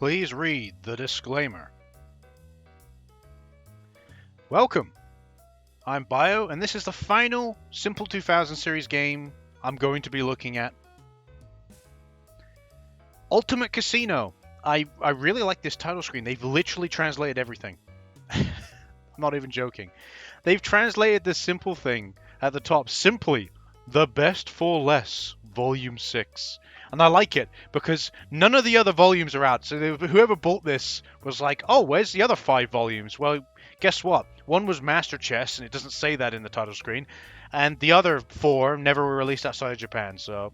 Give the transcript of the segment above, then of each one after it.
Please read the disclaimer. Welcome! I'm Bio, and this is the final Simple 2000 series game I'm going to be looking at. Ultimate Casino. I really like this title screen. They've literally translated everything. I'm not even joking. They've translated this simple thing at the top. Simply, The Best for Less, Volume 6. And I like it, because none of the other volumes are out. So whoever bought this was like, oh, where's the other 5 volumes? Well, guess what? One was Master Chess, and it doesn't say that in the title screen. And the other 4 never were released outside of Japan, so...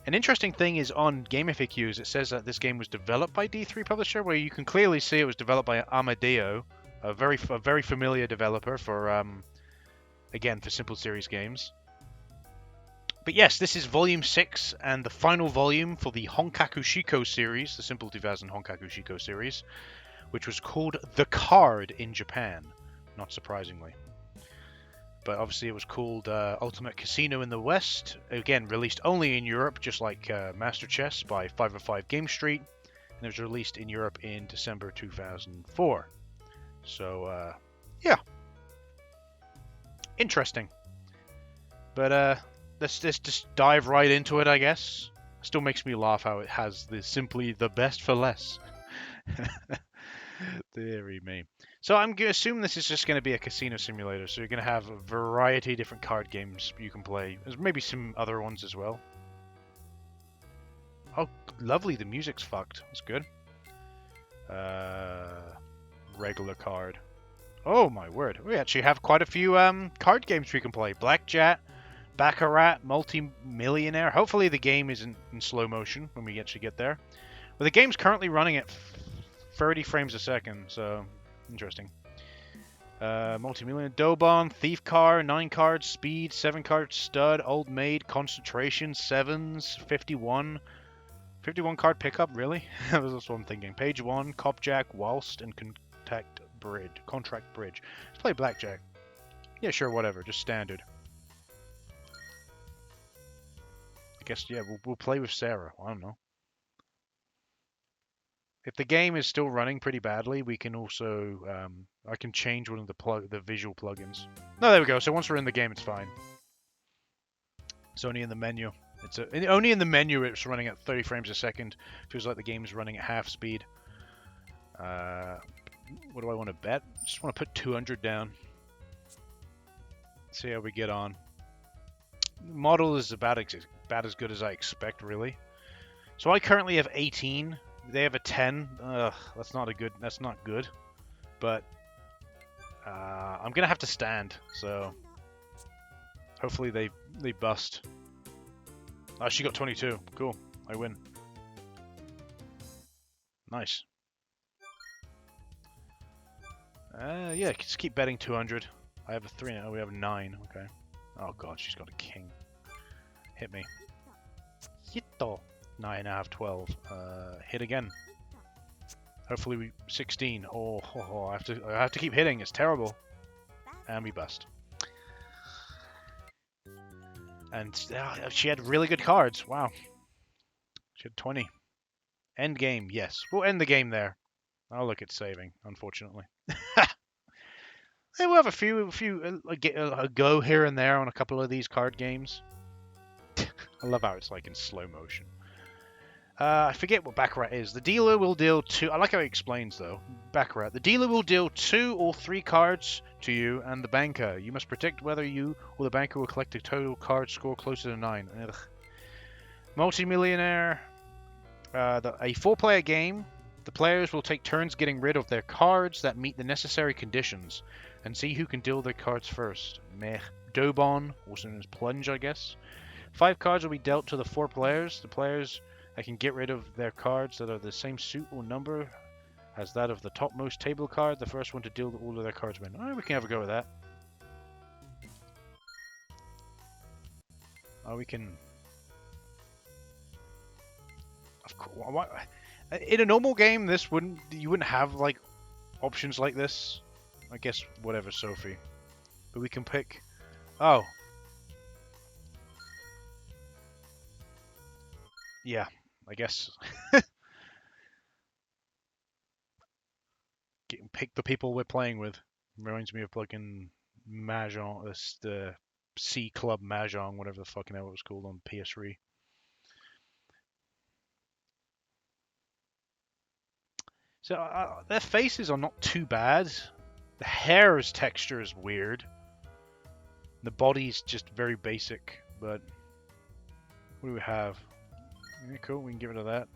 An interesting thing is on GameFAQs, it says that this game was developed by D3 Publisher, where you can clearly see it was developed by Amedio, a very familiar developer for, again, for Simple Series games. But yes, this is Volume 6 and the final volume for the Honkaku Shikou series, the Simple 2000 Honkaku Shikou series, which was called The Card in Japan, not surprisingly. But obviously it was called Ultimate Casino in the West, again released only in Europe, just like Master Chess by 505 Game Street, and it was released in Europe in December 2004. So, yeah. Interesting. But let's just dive right into it, I guess. Still makes me laugh how it has simply the best for less. Deary me. So I'm going to assume this is just going to be a casino simulator, so you're going to have a variety of different card games you can play. There's maybe some other ones as well. Oh, lovely, the music's fucked. That's good. Regular card. Oh my word, we actually have quite a few card games we can play. Blackjack, Baccarat, Multi-Millionaire. Hopefully the game isn't in slow motion when we actually get there. Well, the game's currently running at 30 frames a second, so interesting. Multi-Millionaire, Dobon, Thief Car, 9 cards, Speed, 7 cards, Stud, Old Maid, Concentration, 7s, 51. 51 card pickup, really? That was what I'm thinking. Page 1, Copjack, Whilst, and Contract Bridge. Let's play Blackjack. Yeah, sure, whatever, just standard. I guess, yeah, we'll play with Sarah. I don't know. If the game is still running pretty badly, we can also, I can change one of the visual plugins. No, there we go. So once we're in the game, it's fine. It's only in the menu. Only in the menu it's running at 30 frames a second. Feels like the game's running at half speed. What do I want to bet? Just want to put 200 down. See how we get on. The model is about as good as I expect, really. So I currently have 18. They have a 10. Ugh, that's not good. But I'm gonna have to stand. So hopefully they bust. Oh, she got 22. Cool. I win. Nice. Yeah, just keep betting 200. I have a 3 now. We have a 9. Okay. Oh god, she's got a king. Hit me. Hito. 9, I have 12. Hit again. Hopefully we 16. Oh, I have to keep hitting. It's terrible. And we bust. And she had really good cards. Wow. She had 20. End game. Yes, we'll end the game there. Oh look, it's saving. Unfortunately. Hey, we'll have a few a go here and there on a couple of these card games. I love how it's like in slow motion. I forget what Baccarat is. The dealer will deal 2... I like how he explains, though. Baccarat. The dealer will deal 2 or 3 cards to you and the banker. You must predict whether you or the banker will collect a total card score closer to 9. Ugh. Multi-Millionaire. A 4-player game. The players will take turns getting rid of their cards that meet the necessary conditions and see who can deal their cards first. Meh. Dobon, also known as Plunge, I guess. 5 cards will be dealt to the 4 players. The players... I can get rid of their cards that are the same suit or number as that of the topmost table card. The first one to deal all of their cards win. Alright, we can have a go with that. Oh, we can... Of course. In a normal game, you wouldn't have like options like this. I guess whatever, Sophie. But we can pick... Oh. Yeah. I guess. the people we're playing with. Reminds me of fucking Mahjong, the C Club Mahjong, whatever the fucking hell it was called on PS3. So their faces are not too bad. The hair's texture is weird. The body's just very basic, but what do we have? Yeah, cool, we can give it to that.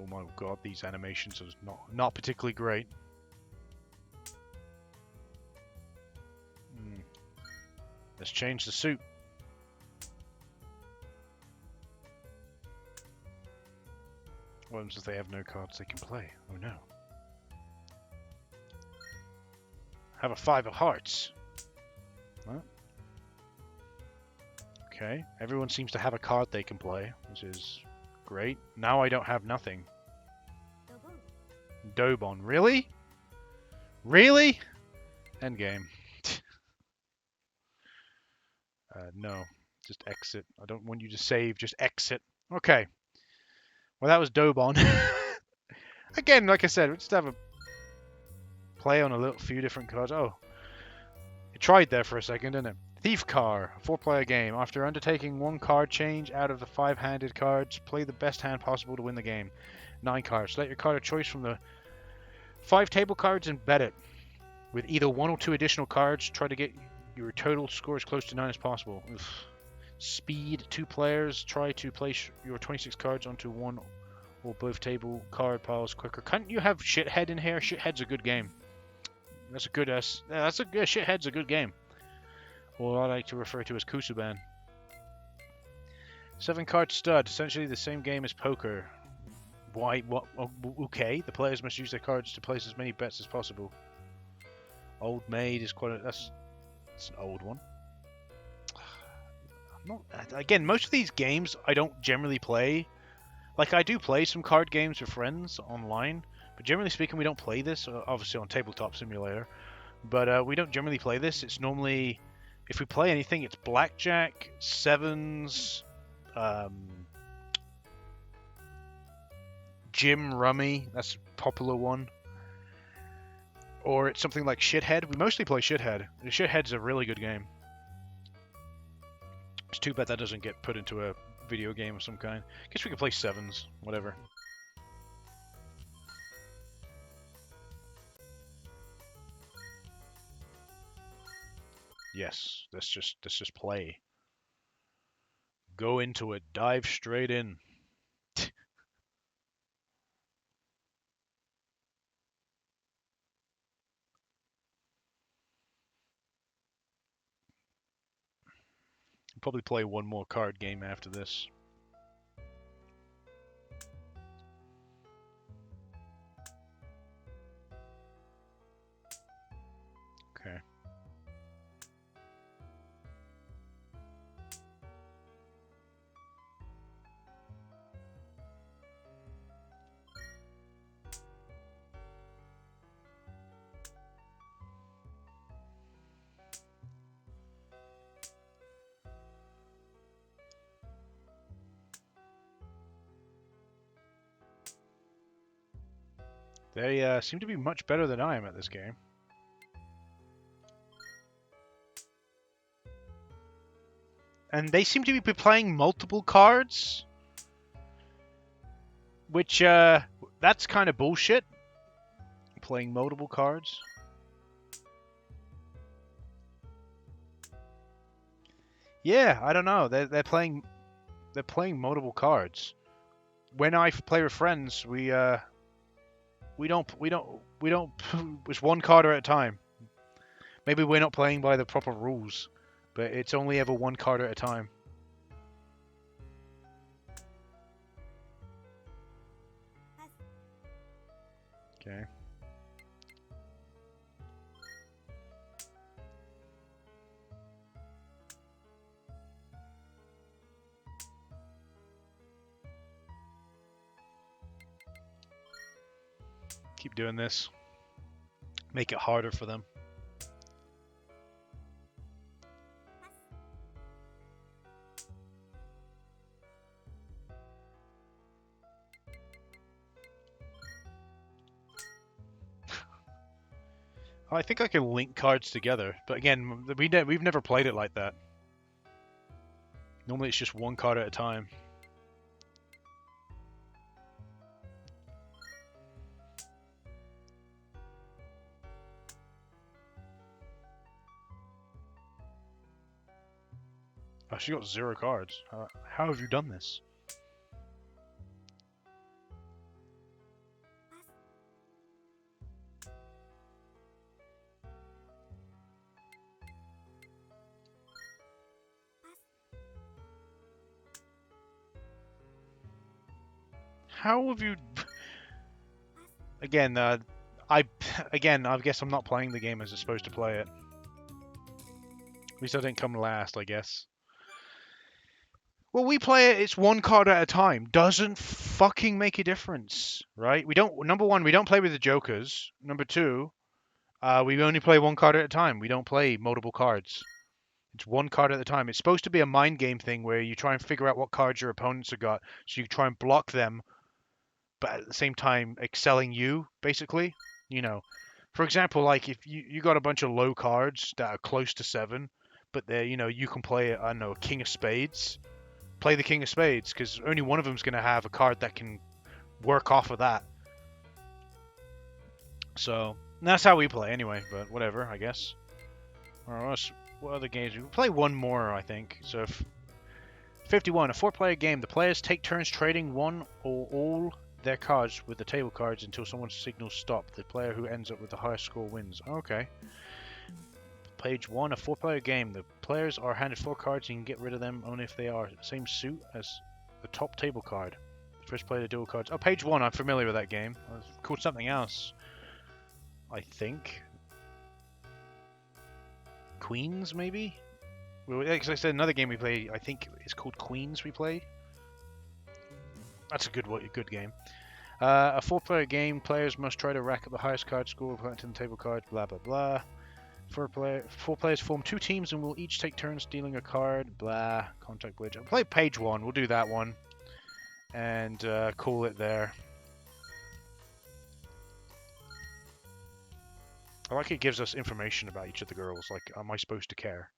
Oh my god, these animations are not particularly great. Let's change the suit. What happens if they have no cards they can play? Oh no. Have a 5 of hearts. Huh? Okay, everyone seems to have a card they can play, which is great. Now I don't have nothing. Dobon. Really? Really? Endgame. No. Just exit. I don't want you to save. Just exit. Okay. Well, that was Dobon. Again, like I said, we just have a play on a few different cards. Oh. It tried there for a second, didn't it? Thief Car. 4-player game. After undertaking 1 card change out of the 5-handed cards, play the best hand possible to win the game. 9 cards. Select your card of choice from the 5 table cards and bet it. With either 1 or 2 additional cards, try to get your total score as close to 9 as possible. Ugh. Speed, 2 players. Try to place your 26 cards onto 1 or both table card piles quicker. Can't you have Shithead in here? Shithead's a good game. That's a good Shithead's a good game. Or I like to refer to as Kusuban. 7 card stud. Essentially the same game as poker. Why? What? Okay. The players must use their cards to place as many bets as possible. Old Maid is quite a... That's an old one. Again, most of these games I don't generally play. Like, I do play some card games with friends online, but generally speaking, we don't play this. Obviously on Tabletop Simulator, but we don't generally play this. It's normally, if we play anything, it's blackjack, sevens, Jim Rummy. That's a popular one. Or it's something like Shithead. We mostly play Shithead. Shithead's a really good game. It's too bad that doesn't get put into a video game of some kind. Guess we could play sevens, whatever. Yes, let's just play. Go into it. Dive straight in. Probably play one more card game after this. Okay. They seem to be much better than I am at this game. And they seem to be playing multiple cards. Which, that's kind of bullshit. Playing multiple cards. Yeah, I don't know. They're playing multiple cards. When I play with friends, we don't it's one card at a time. Maybe we're not playing by the proper rules, but it's only ever one card at a time. Okay. Keep doing this. Make it harder for them. I think I can link cards together, but again, we've never played it like that. Normally it's just one card at a time. Oh, she got 0 cards. How have you done this? How have you... Again, I guess I'm not playing the game as it's supposed to play it. At least I didn't come last, I guess. Well, we play it, it's one card at a time. Doesn't fucking make a difference, right? Number one, we don't play with the jokers. Number two, we only play one card at a time. We don't play multiple cards. It's one card at a time. It's supposed to be a mind game thing where you try and figure out what cards your opponents have got, so you try and block them, but at the same time excelling you, basically. You know, for example, like if you got a bunch of low cards that are close to 7, but they're, you can play, I don't know, a King of Spades. Play the King of Spades, because only one of them's going to have a card that can work off of that. So, that's how we play anyway, but whatever, I guess. Or else, what other games? We play one more, I think. So, 51, a 4-player game. The players take turns trading one or all their cards with the table cards until someone signals stop. The player who ends up with the highest score wins. Okay. Page 1, a 4-player game. The players are handed 4 cards and you can get rid of them only if they are the same suit as the top table card. First player to dual cards. Oh, page 1, I'm familiar with that game. It's called something else, I think. Queens, maybe? Well, like I said, another game we play, I think it's called Queens we play. That's a good game. A 4-player game. Players must try to rack up the highest card score planting the table cards, blah, blah, blah. 4 players form 2 teams and will each take turns dealing a card. Blah. Contact Bridge. I'll play page 1. We'll do that one. And call it there. I like it gives us information about each of the girls. Like, am I supposed to care?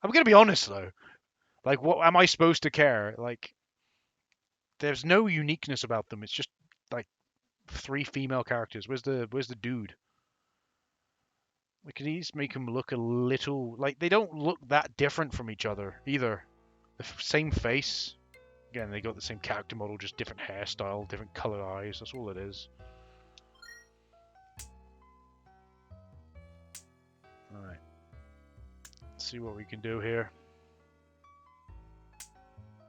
I'm going to be honest, though. Like, what am I supposed to care? Like, there's no uniqueness about them. It's just, like, 3 female characters. Where's the dude? We could each make them look a little... Like, they don't look that different from each other, either. The same face. Again, they got the same character model, just different hairstyle, different colored eyes. That's all it is. Alright. Let's see what we can do here.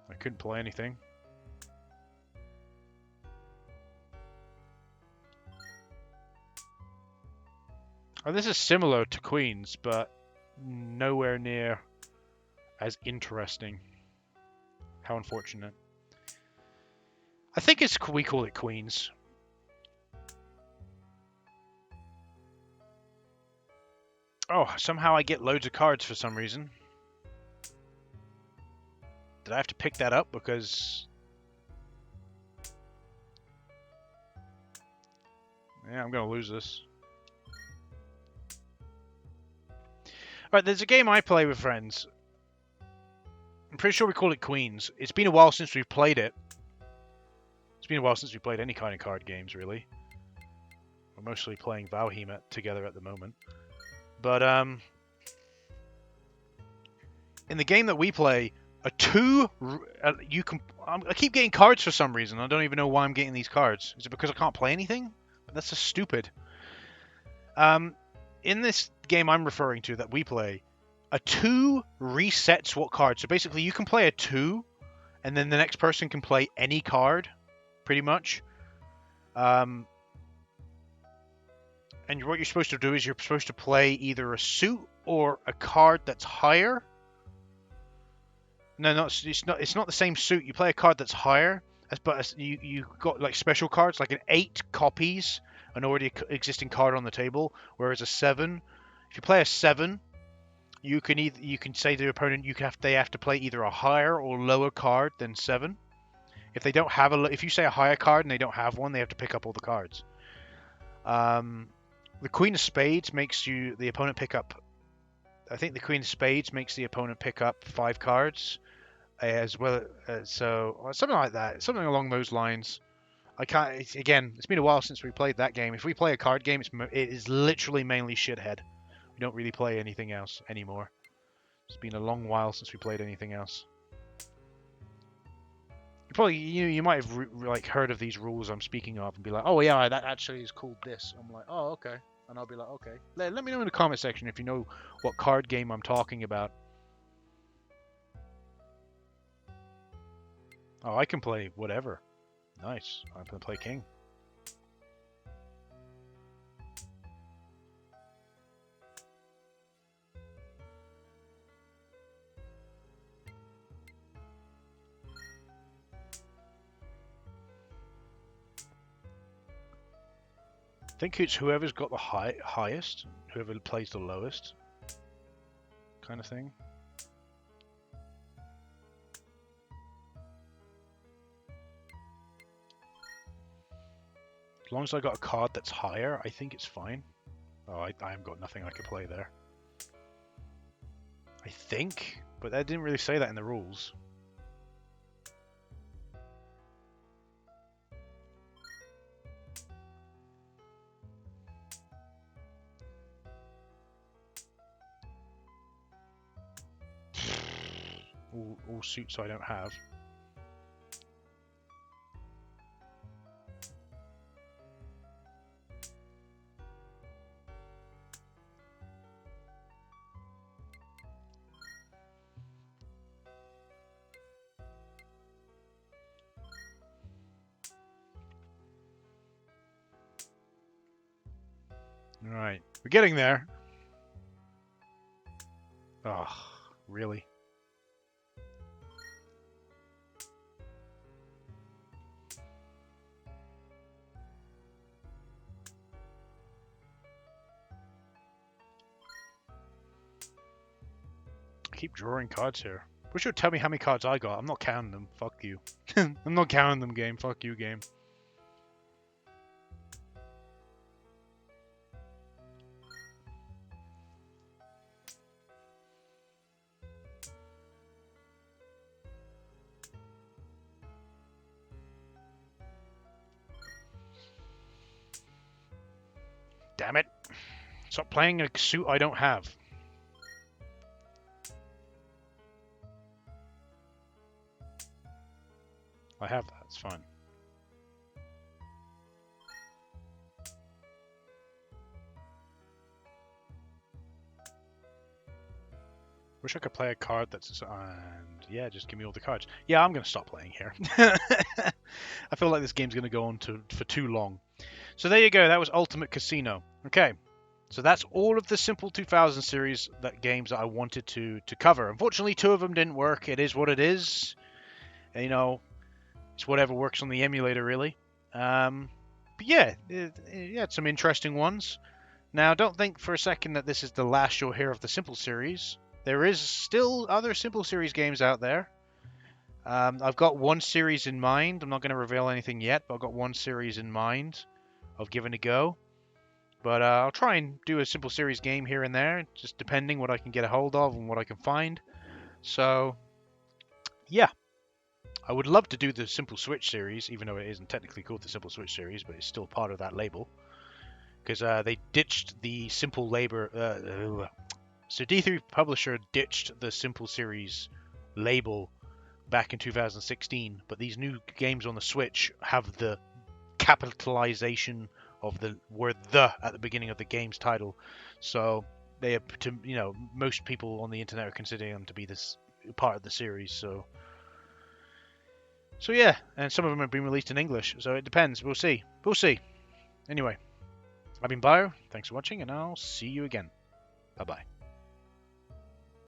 I couldn't play anything. Oh, this is similar to Queens, but nowhere near as interesting. How unfortunate. I think we call it Queens. Oh, somehow I get loads of cards for some reason. Did I have to pick that up because... Yeah, I'm going to lose this. Alright, there's a game I play with friends. I'm pretty sure we call it Queens. It's been a while since we've played it. It's been a while since we played any kind of card games, really. We're mostly playing Valheim together at the moment. But, in the game that we play, I keep getting cards for some reason. I don't even know why I'm getting these cards. Is it because I can't play anything? But that's just stupid. In this game I'm referring to that we play, a 2 resets what card. So basically you can play a 2, and then the next person can play any card, pretty much. And what you're supposed to do is you're supposed to play either a suit or a card that's higher. No, it's not the same suit. You play a card that's higher, but you got like special cards, like an 8 copies an already existing card on the table, whereas a 7, if you play a 7, you can say to the opponent they have to play either a higher or lower card than 7. If they don't have if you say a higher card and they don't have one, they have to pick up all the cards. The Queen of Spades makes the opponent pick up. I think the Queen of Spades makes the opponent pick up 5 cards, as well. So something like that, something along those lines. I can't. It's been a while since we played that game. If we play a card game, it is literally mainly shithead. We don't really play anything else anymore. It's been a long while since we played anything else. You might have like heard of these rules I'm speaking of and be like, oh yeah, that actually is called this. I'm like, oh okay, and I'll be like, okay. Let me know in the comment section if you know what card game I'm talking about. Oh, I can play whatever. Nice. I'm gonna play King. I think it's whoever's got the highest, whoever plays the lowest, kind of thing. As long as I got a card that's higher, I think it's fine. Oh, I haven't got nothing I could play there. I think, but they didn't really say that in the rules. All suits I don't have. Alright, we're getting there. Oh, really? I keep drawing cards here. Wish you would tell me how many cards I got. I'm not counting them. Fuck you. I'm not counting them, game. Fuck you, game. Damn it. Stop playing a suit I don't have. I have that, it's fine. Wish I could play a card that's... and yeah, just give me all the cards. Yeah, I'm going to stop playing here. I feel like this game's going to go on for too long. So there you go, that was Ultimate Casino. Okay, so that's all of the Simple 2000 series games that I wanted to cover. Unfortunately, 2 of them didn't work. It is what it is. You know, it's whatever works on the emulator, really. But yeah, it had some interesting ones. Now, don't think for a second that this is the last you'll hear of the Simple series. There is still other Simple series games out there. I've got one series in mind. I'm not going to reveal anything yet, but I've got one series in mind of giving a go. But I'll try and do a Simple series game here and there, just depending what I can get a hold of and what I can find. So, yeah. I would love to do the Simple Switch series, even though it isn't technically called the Simple Switch series, but it's still part of that label. Because they ditched the Simple labor... So D3 Publisher ditched the Simple series label back in 2016, but these new games on the Switch have the capitalization of the word "the" at the beginning of the game's title. So they are, most people on the internet are considering them to be this part of the series. So yeah, and some of them have been released in English. So it depends. We'll see. Anyway, I've been Bio. Thanks for watching, and I'll see you again. Bye bye.